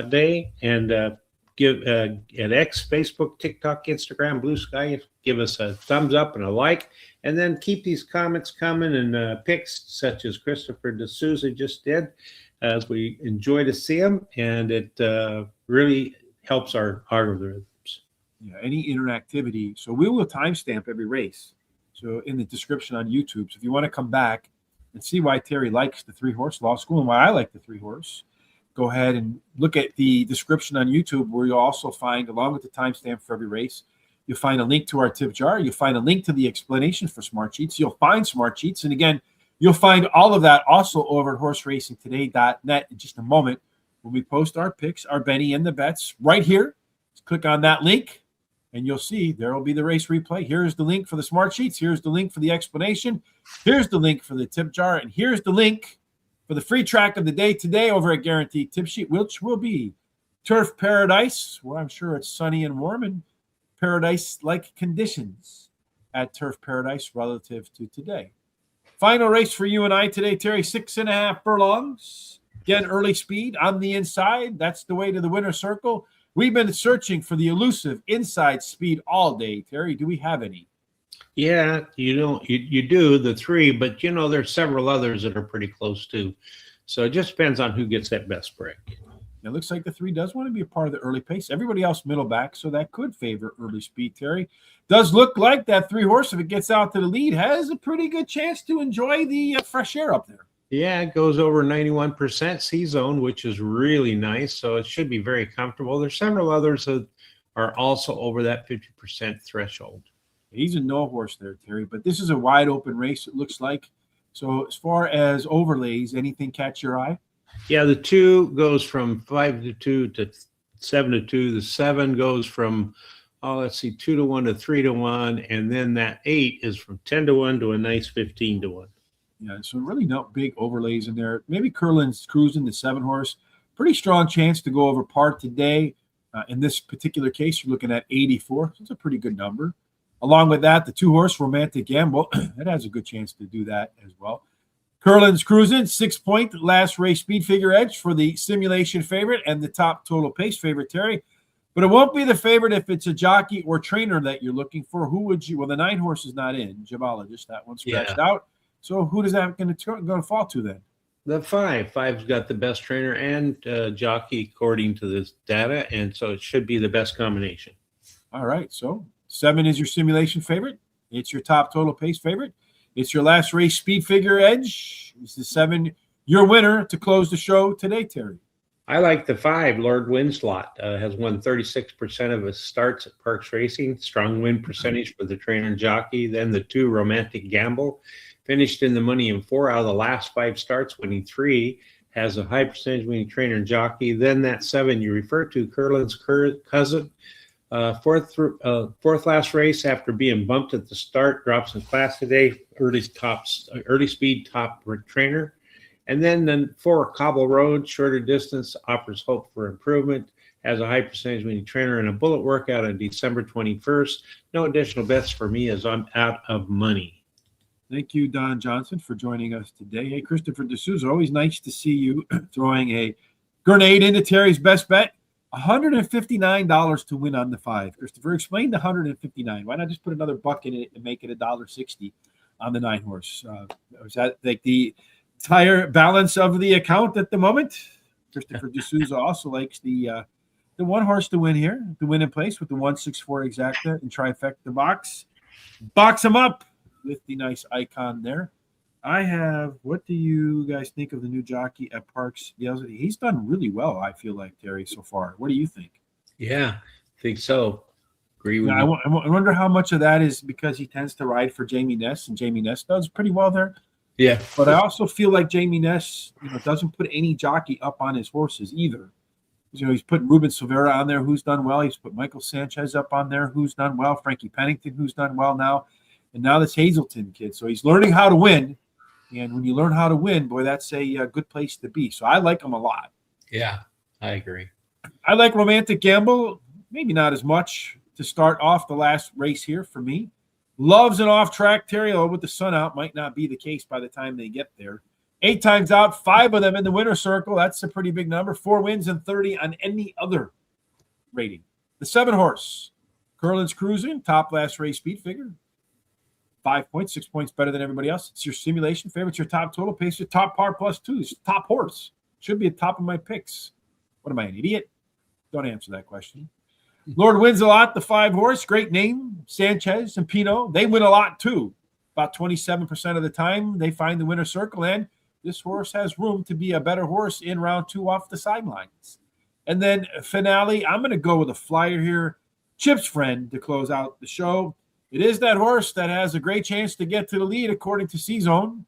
day, and give at X, Facebook, TikTok, Instagram, Blue Sky, give us a thumbs up and a like. And then keep these comments coming and picks such as Christopher D'Souza just did, as we enjoy to see them. And it really helps our algorithms. Yeah, any interactivity. So we will timestamp every race. So in the description on YouTube. So if you want to come back and see why Terry likes the 3-horse Law School and why I like the 3-horse, go ahead and look at the description on YouTube, where you'll also find, along with the timestamp for every race, you'll find a link to our tip jar. You'll find a link to the explanation for Smart Sheets. You'll find Smart Sheets. And again, you'll find all of that also over at horseracingtoday.net in just a moment when we post our picks, our Benny and the bets right here. Just click on that link and you'll see there will be the race replay. Here's the link for the Smart Sheets. Here's the link for the explanation. Here's the link for the tip jar. And here's the link for the free track of the day today over at Guaranteed Tip Sheet, which will be Turf Paradise, where I'm sure it's sunny and warm and paradise-like conditions at Turf Paradise relative to today. Final race for you and I today, Terry, 6.5 furlongs. Again, early speed on the inside. That's the way to the winner's circle. We've been searching for the elusive inside speed all day. Terry, do we have any? Yeah, you do the 3, but there's several others that are pretty close too. So it just depends on who gets that best break. It looks like the 3 does want to be a part of the early pace. Everybody else middle back, so that could favor early speed, Terry. Does look like that 3-horse, if it gets out to the lead, has a pretty good chance to enjoy the fresh air up there. Yeah, it goes over 91% C-zone, which is really nice. So it should be very comfortable. There's several others that are also over that 50% threshold. He's a no horse there, Terry, but this is a wide open race, it looks like. So as far as overlays, anything catch your eye? Yeah, the 2 goes from 5-2 to 7-2. The 7 goes from, 2 to 1 to 3 to 1. And then that 8 is from 10 to 1 to a nice 15 to 1. Yeah, so really not big overlays in there. Maybe Curlin's Cruising, the 7-horse. Pretty strong chance to go over par today. In this particular case, you're looking at 84. That's a pretty good number. Along with that, the 2-horse Romantic Gamble, it has a good chance to do that as well. Curlin's Cruising, 6-point last race speed figure edge for the simulation favorite and the top total pace favorite, Terry. But it won't be the favorite if it's a jockey or trainer that you're looking for. Who would you? Well, the 9-horse is not in. Jabalogist, that one scratched out. So who does that going to fall to then? The 5. 5's got the best trainer and jockey according to this data, and so it should be the best combination. All right, so 7 is your simulation favorite. It's your top total pace favorite. It's your last race speed figure edge. It's the 7, your winner to close the show today, Terry. I like the 5. Lord Winslot has won 36% of his starts at Parx Racing. Strong win percentage for the trainer and jockey. Then the 2, Romantic Gamble, finished in the money in 4 out of the last 5 starts, winning 3. Has a high percentage winning trainer and jockey. Then that 7 you refer to, Curlin's cousin, Fourth last race after being bumped at the start, drops in class today. Early speed top trainer. And then 4 Cobble Road, shorter distance, offers hope for improvement. Has a high percentage winning trainer and a bullet workout on December 21st. No additional bets for me as I'm out of money. Thank you, Don Johnson, for joining us today. Hey, Christopher D'Souza, always nice to see you throwing a grenade into Terry's best bet. $159 to win on the 5. Christopher, explain the $159. Why not just put another buck in it and make it $1.60 on the 9 horse? Is that like the entire balance of the account at the moment? Christopher D'Souza also likes the 1 horse to win here, to win in place with the 164 exacta and trifecta box. Box him up with the nice icon there. What do you guys think of the new jockey at Parx? He's done really well, I feel like, Terry, so far. What do you think? Yeah, I think so. Agree with you. I wonder how much of that is because he tends to ride for Jamie Ness, and Jamie Ness does pretty well there. Yeah. But I also feel like Jamie Ness, doesn't put any jockey up on his horses either. He's put Ruben Silvera on there, who's done well. He's put Michael Sanchez up on there, who's done well. Frankie Pennington, who's done well now. And now this Hazelton kid. So he's learning how to win. And when you learn how to win, boy, that's a good place to be. So I like him a lot. Yeah, I agree. I like Romantic Gamble, maybe not as much to start off the last race here for me. Loves an off-track Terry, with the sun out. Might not be the case by the time they get there. 8 times out, 5 of them in the winner's circle. That's a pretty big number. 4 wins and 30 on any other rating. The 7 horse, Curlin's Cruising, top last race speed figure. 5 points, 6 points better than everybody else. It's your simulation favorite. It's your top total. Pace your top par +2. It's top horse. Should be at top of my picks. What am I, an idiot? Don't answer that question. Lord Wins a Lot, the 5 horse. Great name. Sanchez and Pino. They win a lot too. About 27% of the time they find the winner's circle. And this horse has room to be a better horse in round 2 off the sidelines. And then finale, I'm going to go with a flyer here. Chip's Friend to close out the show. It is that horse that has a great chance to get to the lead, according to C-Zone.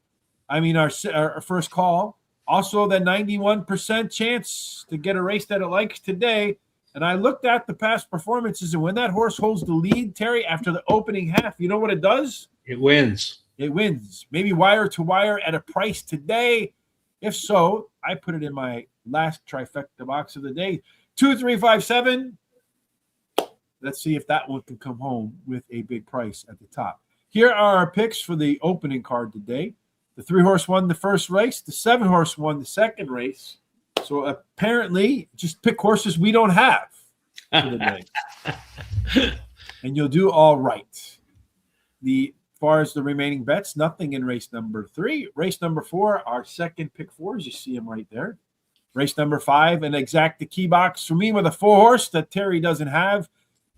Our first call. Also, the 91% chance to get a race that it likes today. And I looked at the past performances, and when that horse holds the lead, Terry, after the opening half, you know what it does? It wins. It wins. Maybe wire to wire at a price today. If so, I put it in my last trifecta box of the day. 2, 3, 5, 7. Let's see if that one can come home with a big price at the top. Here are our picks for the opening card today. The 3 horse won the first race. The 7 horse won the second race. So apparently, just pick horses we don't have for the day. And you'll do all right. As far as the remaining bets, nothing in race number 3. Race number 4, our second pick 4s. You see them right there. Race number 5, an exacta key box for me with a 4 horse that Terry doesn't have.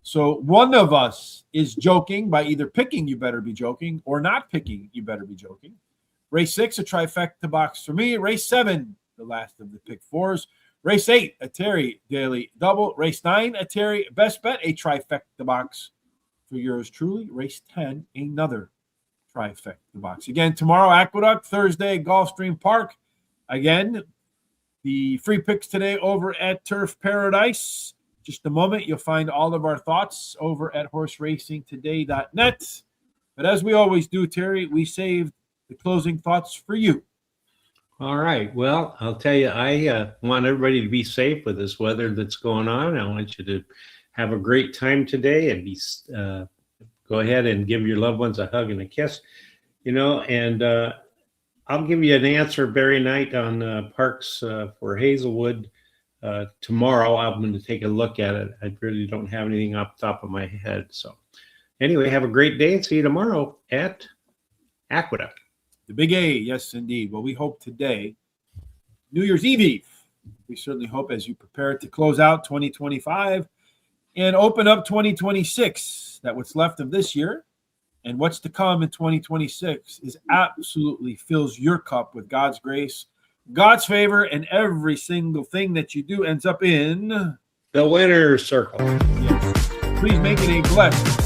So one of us is joking by either picking You Better Be Joking or not picking You Better Be Joking. Race 6, a trifecta box for me. Race 7, the last of the pick 4s. Race 8, a Terry daily double. Race 9, a Terry best bet, a trifecta box for yours truly. Race 10, another trifecta box. Again, tomorrow, Aqueduct. Thursday, Gulfstream Park. Again, the free picks today over at Turf Paradise. Just a moment, you'll find all of our thoughts over at horseracingtoday.net. But as we always do, Terry, we saved the closing thoughts for you. All right. Well, I'll tell you, I want everybody to be safe with this weather that's going on. I want you to have a great time today and go ahead and give your loved ones a hug and a kiss, and I'll give you an answer very night on Parx for Hazelwood. Tomorrow, I'm going to take a look at it. I really don't have anything off the top of my head. So anyway, have a great day and see you tomorrow at Aqueduct. The big A, yes, indeed. Well, we hope today, New Year's Eve, we certainly hope as you prepare to close out 2025 and open up 2026, that what's left of this year and what's to come in 2026 is absolutely fills your cup with God's grace, God's favor, and every single thing that you do ends up in the winner's circle. Yes. Please make it a blessed